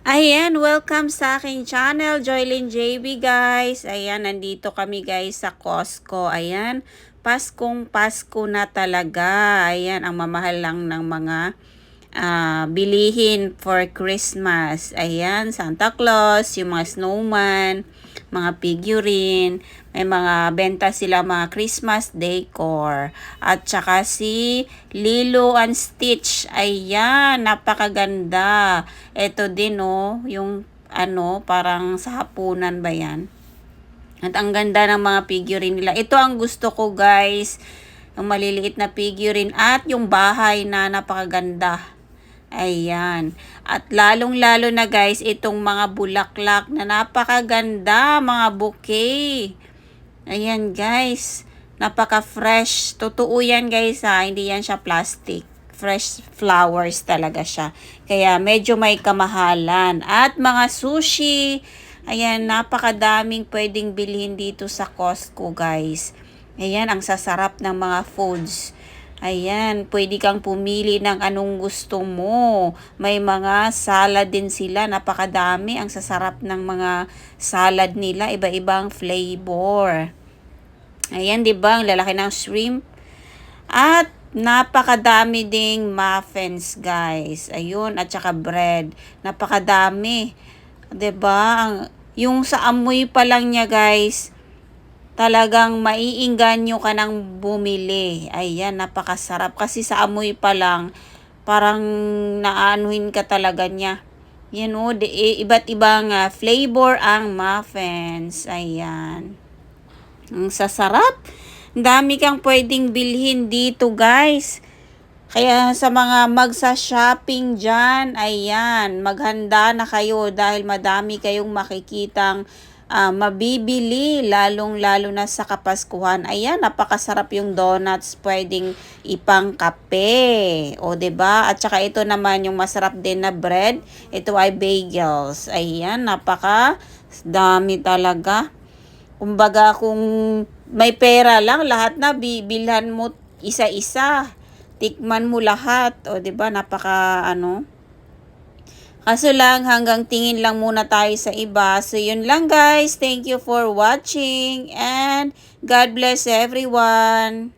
Ayan, welcome sa aking channel, Joylyn JB guys. Ayan, nandito kami guys sa Costco. Ayan, Paskong Pasko na talaga. Ayan, ang mamahal lang ng mga bilihin for Christmas. Ayan, Santa Claus, yung mga snowman, mga figurine, may mga benta sila mga Christmas decor. At saka si Lilo and Stitch. Ayan, napakaganda. Ito din oh, yung parang sa hapunan ba yan? At ang ganda ng mga figurine nila. Ito ang gusto ko guys. Yung maliliit na figurine at yung bahay na napakaganda. Ayan. At lalong-lalo na guys, itong mga bulaklak na napakaganda, mga bouquet. Ayan guys, napaka-fresh. Totoo yan guys ha, hindi yan siya plastic. Fresh flowers talaga siya. Kaya medyo may kamahalan. At mga sushi, ayan, napakadaming pwedeng bilhin dito sa Costco guys. Ayan, ang sasarap ng mga foods. Ayan, pwede kang pumili ng anong gusto mo. May mga salad din sila, napakadami. Ang sasarap ng mga salad nila, iba-ibang flavor. Ayan, 'di ba? Ang lalaki ng shrimp. At napakadami ding muffins, guys. Ayun, at saka bread. Napakadami. 'Di ba? Yung sa amoy pa lang niya, guys, talagang maiengganyo ka ng bumili. Ayan, napakasarap. Kasi sa amoy pa lang, parang naanuhin ka talaga niya. Yan o, iba't ibang flavor ang muffins. Ayan. Ang sasarap. Dami kang pwedeng bilhin dito, guys. Kaya sa mga magsa-shopping dyan, ayan, maghanda na kayo dahil madami kayong makikitang mabibili, lalong-lalo na sa Kapaskuhan. Ayan, napakasarap yung donuts, pwedeng ipang kape. O, 'di ba? At saka ito naman yung masarap din na bread. Ito ay bagels. Ayan, napaka dami talaga. Kumbaga, kung may pera lang, lahat na bibilhan mo isa-isa. Tikman mo lahat. O, 'di ba? Napaka Kaso lang, hanggang tingin lang muna tayo sa iba. So, yun lang guys. Thank you for watching and God bless everyone.